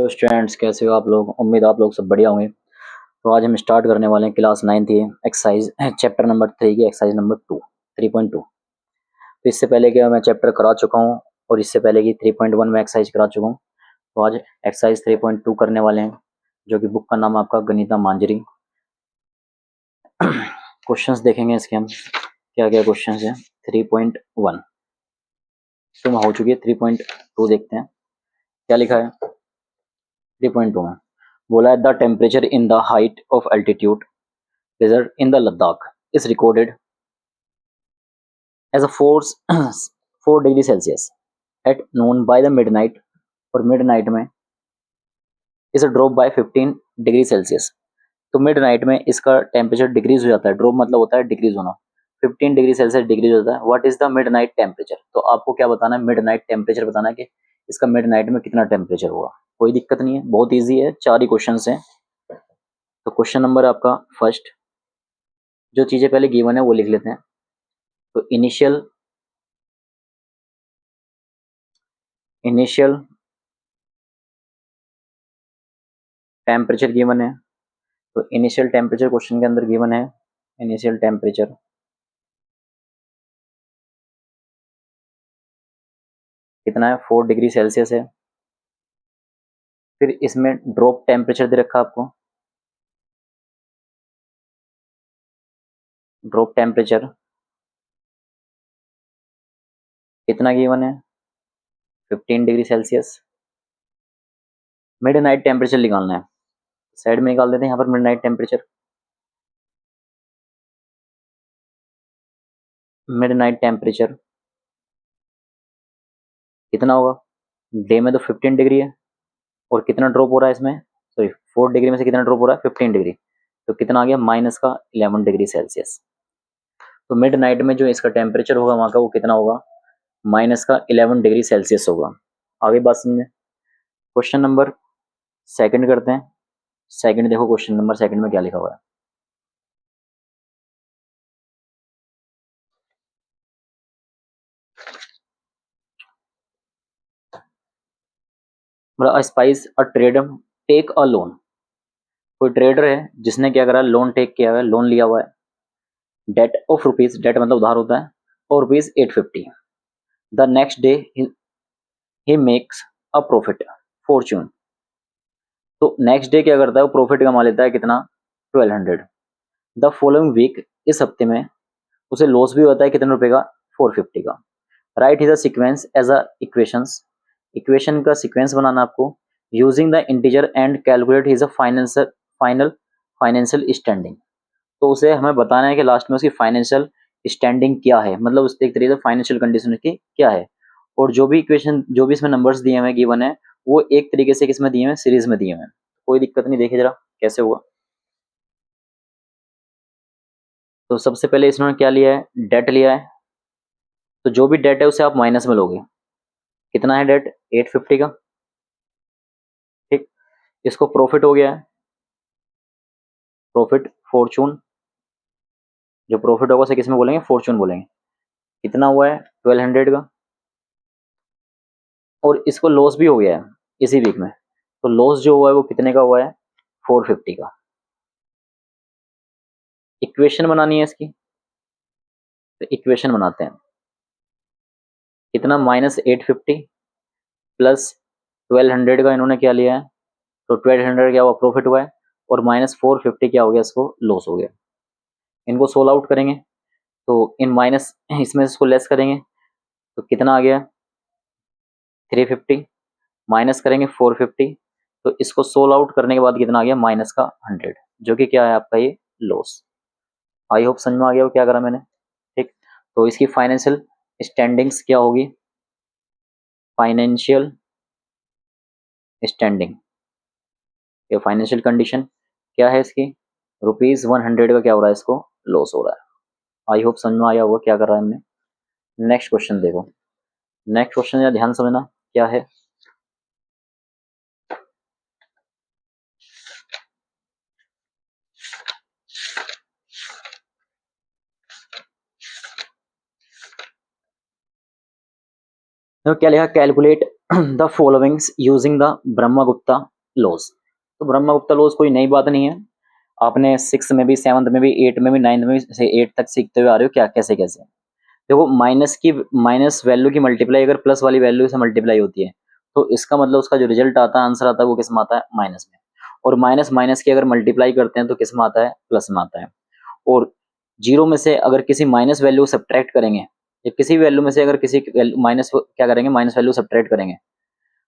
Hello students, कैसे हो आप लोग। उम्मीद आप लोग सब बढ़िया होंगे। तो आज हम स्टार्ट करने वाले हैं क्लास 9 की एक्सरसाइज चैप्टर नंबर 3 की एक्सरसाइज नंबर 3.2। तो इससे पहले कि मैं चैप्टर करा चुका हूँ और इससे पहले की 3.1 में एक्सरसाइज करा चुका हूँ। तो आज एक्सरसाइज 3.2 करने वाले हैं, जो कि बुक का नाम आपका गणिता मांजरी। क्वेश्चंस देखेंगे इसके हम, क्या क्या क्वेश्चंस हैं। 3.1 तो हो चुकी है, 3.2 देखते हैं क्या लिखा है। 3.2 में बोला है the temperature in the height of altitude desert in the Ladakh is recorded as a force 4 degree Celsius at noon by the midnight, और midnight में इस ड्रॉप बाय 15 डिग्री सेल्सियस। तो मिडनाइट में इसका टेम्परेचर डिक्रीज हो जाता है। Drop मतलब होता है डिक्रीज होना। 15 डिग्री सेल्सियस डिक्रीज होता है। What is the midnight temperature. तो आपको क्या बताना है, मिडनाइट टेम्परेचर बताना है कि इसका मिडनाइट में कितना टेम्परेचर होगा। कोई दिक्कत नहीं है, बहुत ईजी है, 4 ही क्वेश्चन हैं। तो क्वेश्चन नंबर आपका फर्स्ट, जो चीजें पहले गिवन है वो लिख लेते हैं। तो इनिशियल टेम्परेचर गिवन है। तो इनिशियल टेम्परेचर क्वेश्चन के अंदर गिवन है। इनिशियल टेम्परेचर कितना है, 4 डिग्री सेल्सियस है। फिर इसमें ड्रॉप टेम्परेचर दे रखा आपको। ड्रॉप टेम्परेचर कितना गिवन है, 15 degree Celsius. Mid night temperature निकालना है, साइड में निकाल देते हैं यहाँ पर। Mid night temperature, mid night temperature कितना होगा। डे में तो 15 डिग्री है, और कितना ड्रॉप हो रहा है इसमें, सॉरी 4 डिग्री में से कितना ड्रॉप हो रहा है, 15 डिग्री। तो कितना आ गया, माइनस का 11 डिग्री सेल्सियस। तो मिड नाइट में जो इसका टेम्परेचर होगा वहाँ का, वो कितना होगा, माइनस का 11 डिग्री सेल्सियस होगा। आगे बात समझे। क्वेश्चन नंबर सेकंड करते हैं। सेकंड देखो, क्वेश्चन नंबर सेकंड में क्या लिखा हुआ है। मतलब suppose a trader take a loan. कोई ट्रेडर है जिसने क्या करा, लोन टेक किया हुआ है, लोन लिया हुआ है। डेट ऑफ रुपीज, डेट मतलब उधार होता है, और rupees 850। The next day he makes a profit Fortune. तो नेक्स्ट डे क्या करता है, वो प्रॉफिट कमा लेता है कितना, 1200। द फॉलोइंग वीक, इस हफ्ते में उसे लॉस भी होता है कितने रुपए का, 450 का। Write is a sequence as a equations. Equation का सीक्वेंस बनाना आपको, using the integer and calculate his a financial standing. तो उसे हमें बताना है कि लास्ट में उसकी फाइनेंशियल स्टैंडिंग क्या है, मतलब उस एक तरीके से फाइनेंशियल कंडीशन की क्या है। और जो भी इक्वेशन, जो भी इसमें नंबर्स दिए हुए गिवन है, वो एक तरीके से किसमें दिए हुए हैं, सीरीज में दिए हुए हैं। कोई दिक्कत नहीं, देखिए जरा कैसे हुआ। तो सबसे पहले इसमें क्या लिया है, डेट लिया है। तो जो भी डेट है उसे आप माइनस में लोगे। कितना है डेट, 850 का। ठीक, इसको प्रॉफिट हो गया है, प्रॉफिट फॉर्चून। जो प्रॉफिट होगा उसे किस में बोलेंगे, फॉर्चून बोलेंगे। कितना हुआ है, 1200 का। और इसको लॉस भी हो गया है इसी वीक में। तो लॉस जो हुआ है वो कितने का हुआ है, 450 का। इक्वेशन बनानी है इसकी, तो इक्वेशन बनाते हैं। कितना, -850 प्लस 1200 का इन्होंने क्या लिया है, तो 1200 क्या हुआ, प्रॉफिट हुआ है, और -450 क्या हो गया, इसको लॉस हो गया। इनको सोल्व आउट करेंगे, तो इन माइनस इसमें इसको लेस करेंगे, तो कितना आ गया, 350, माइनस करेंगे 450। तो इसको सोल्व आउट करने के बाद कितना आ गया, माइनस का 100, जो कि क्या है आपका ये लॉस। आई होप समझ में आ गया वो क्या करा मैंने। ठीक, तो इसकी फाइनेंशियल स्टैंडिंग्स क्या होगी, फाइनेंशियल स्टैंडिंग, ये फाइनेंशियल कंडीशन क्या है इसकी, ₹100 का क्या हो रहा है, इसको लॉस हो रहा है। आई होप समझ में आया होगा क्या कर रहा है हमने। नेक्स्ट क्वेश्चन देखो। नेक्स्ट क्वेश्चन या ध्यान समझना क्या है। तो क्या लिखा, calculate the followings using the Brahmagupta loss. तो ब्रह्मगुप्ता लॉस कोई नई बात नहीं है, आपने 6 में भी, 7th में भी, 8 में भी, 9th में भी से 8 तक सीखते हुए आ रहे हो क्या कैसे कैसे। देखो माइनस वैल्यू की मल्टीप्लाई अगर प्लस वाली वैल्यू से मल्टीप्लाई होती है तो इसका मतलब उसका जो रिजल्ट आता है, आंसर आता है, वो किस में आता है, माइनस में। और माइनस माइनस की अगर मल्टीप्लाई करते हैं तो किस में आता है, प्लस में आता है। और जीरो में से अगर किसी माइनस वैल्यू सब्ट्रैक्ट करेंगे, या किसी वैल्यू में से अगर किसी माइनस क्या करेंगे, माइनस वैल्यू सब्ट्रैक्ट करेंगे,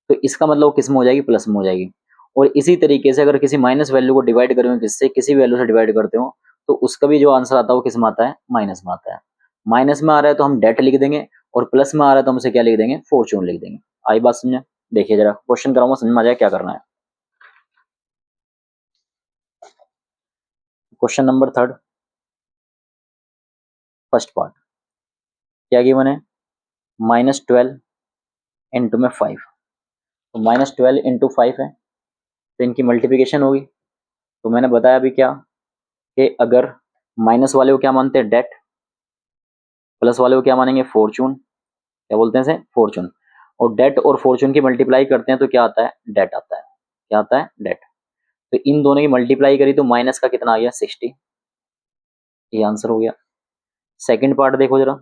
तो इसका मतलब वो किस में हो जाएगी, प्लस में हो जाएगी। और इसी तरीके से अगर किसी माइनस वैल्यू को डिवाइड करेंगे किससे, किसी वैल्यू से डिवाइड करते हो, तो उसका भी जो आंसर आता है वो किस में आता है, माइनस में आता है। माइनस में आ रहा है तो हम डेट लिख देंगे, और प्लस में आ रहा है तो हम उसे क्या लिख देंगे, फॉर्चून लिख देंगे। आई बात समझे? देखिए जरा क्वेश्चन कराऊंगा, समझ में आ जाए क्या करना है। क्वेश्चन नंबर 3, फर्स्ट पार्ट क्या गिवन है, -12 इंटू में 5। तो -12 इंटू 5 है, तो इनकी मल्टीप्लिकेशन होगी। तो मैंने बताया अभी क्या, कि अगर माइनस वाले को क्या मानते हैं, डेट, प्लस वाले को क्या मानेंगे, फॉर्चून, क्या बोलते हैं इसे, फॉर्चून। और डेट और फॉर्चून की मल्टीप्लाई करते हैं तो क्या आता है, डेट आता है। क्या आता है, डेट। तो इन दोनों की मल्टीप्लाई करी तो माइनस का कितना आ गया, 60। ये आंसर हो गया। सेकंड पार्ट देखो जरा,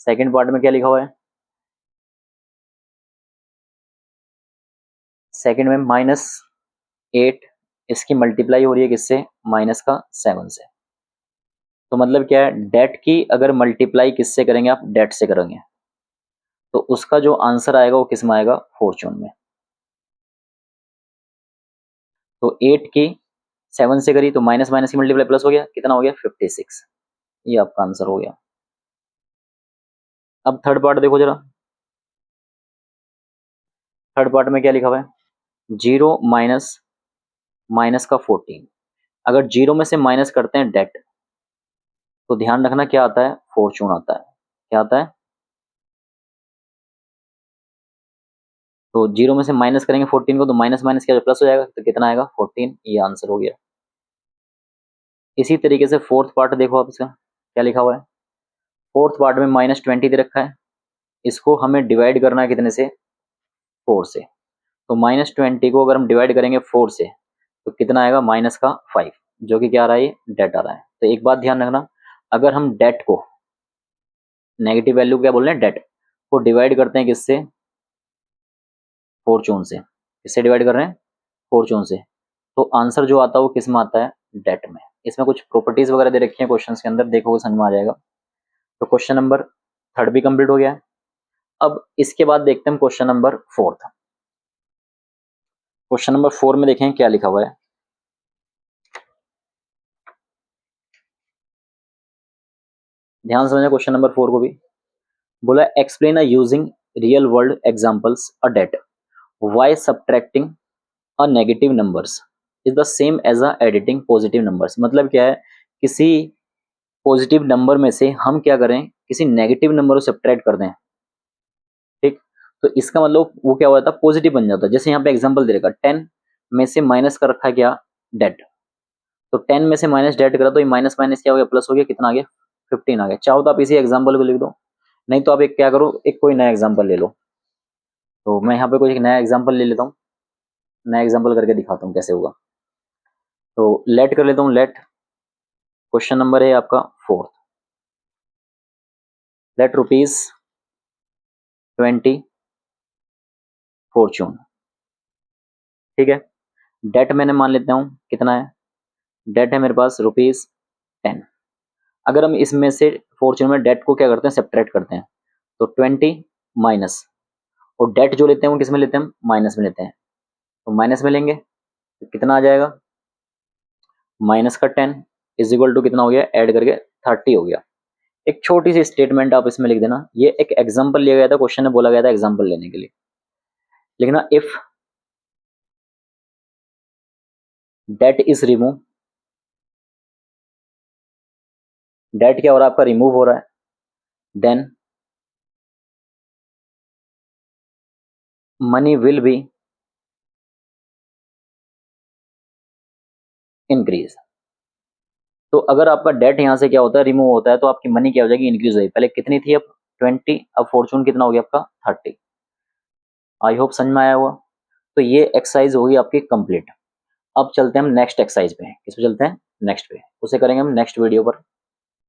सेकंड पार्ट में क्या लिखा हुआ है, सेकंड में -8, इसकी मल्टीप्लाई हो रही है किससे, -7 से। तो मतलब क्या है, डेट की अगर मल्टीप्लाई किससे करेंगे आप, डेट से करेंगे, तो उसका जो आंसर आएगा वो किस में आएगा, फॉर्चून में। तो 8 की 7 से करी तो माइनस माइनस की मल्टीप्लाई प्लस हो गया, कितना हो गया, 56। ये आपका आंसर हो गया। अब थर्ड पार्ट देखो जरा, थर्ड पार्ट में क्या लिखा हुआ है, 0 माइनस माइनस का 14। अगर जीरो में से माइनस करते हैं डेट, तो ध्यान रखना क्या आता है, फॉर्चून आता है। क्या आता है, तो जीरो में से माइनस करेंगे 14 को, तो माइनस माइनस क्या प्लस हो जाएगा, तो कितना आएगा, 14। ये आंसर हो गया। इसी तरीके से फोर्थ पार्ट देखो आप, इसका क्या लिखा हुआ है, फोर्थ पार्ट में -20 दे रखा है, इसको हमें डिवाइड करना है कितने से, 4 से। तो -20 को अगर हम डिवाइड करेंगे 4 से तो कितना आएगा, -5, जो कि क्या आ रहा है, ये डेट आ रहा है। तो एक बात ध्यान रखना, अगर हम डेट को, नेगेटिव वैल्यू क्या बोल रहे हैं, डेट को डिवाइड करते हैं किससे, फॉर्चून से। किससे डिवाइड कर रहे हैं, फॉर्चून से, तो आंसर जो आता है वो किस में आता है, डेट में। इसमें कुछ प्रॉपर्टीज वगैरह दे रखी है क्वेश्चंस के अंदर, देखोगे समझ में आ जाएगा। तो क्वेश्चन नंबर 3 भी कंप्लीट हो गया है। अब इसके बाद देखते हैं क्वेश्चन नंबर 4। क्वेश्चन नंबर 4 में देखें क्या लिखा हुआ है, ध्यान समझना क्वेश्चन नंबर 4 को भी। बोला explain a using real world examples a debt why subtracting a negative numbers is the same as a adding positive numbers. मतलब क्या है, किसी पॉजिटिव नंबर में से हम क्या करें, किसी नेगेटिव नंबर को सब्ट्रैक्ट कर दें, ठीक, तो इसका मतलब वो क्या हो जाता है, पॉजिटिव बन जाता है। जैसे यहाँ पे एग्जांपल दे रखा, 10 में से माइनस कर रखा है क्या, डेट, तो 10 में से माइनस डेट करा तो ये माइनस माइनस क्या हो गया, प्लस हो गया, कितना आ गया, 15 आ गया। चाहो तो आप इसी एग्जांपल को लिख दो, नहीं तो आप एक क्या करो, एक कोई नया एग्जांपल ले लो। तो मैं यहाँ पे कोई एक नया एग्जांपल ले लेता हूँ, नया एग्जांपल करके दिखाता हूँ कैसे होगा। तो लेट कर लेता हूँ, लेट, क्वेश्चन नंबर है आपका 4, लेट ₹20 फॉर्चून, ठीक है। डेट मैंने मान लेता हूँ कितना है, डेट है मेरे पास ₹10। अगर हम इसमें से फॉर्चून में डेट को क्या करते हैं, सब्ट्रैक्ट करते हैं, तो 20 माइनस, और डेट जो लेते हैं वो किस में लेते हैं, हम माइनस में लेते हैं, तो माइनस में लेंगे तो कितना आ जाएगा, माइनस का 10 इज इक्वल टू कितना हो गया, ऐड करके 30 हो गया। एक छोटी सी स्टेटमेंट आप इसमें लिख देना, ये एक एग्जांपल लिया गया था, क्वेश्चन में बोला गया था एग्जांपल लेने के लिए, लिखना if debt is remove, debt क्या हो रहा है आपका, रिमूव हो रहा है, then money will be increase. तो अगर आपका डेट यहाँ से क्या होता है, रिमूव होता है, तो आपकी मनी क्या हो जाएगी, इंक्रीज हो जाएगी। पहले कितनी थी, अब 20, अब फॉर्चून कितना हो गया आपका 30। आई होप समझ में आया हुआ। तो ये एक्सरसाइज होगी आपकी कंप्लीट। अब चलते हैं हम नेक्स्ट एक्सरसाइज पे। किस पे चलते हैं? नेक्स्ट पे। उसे करेंगे हम नेक्स्ट वीडियो पर।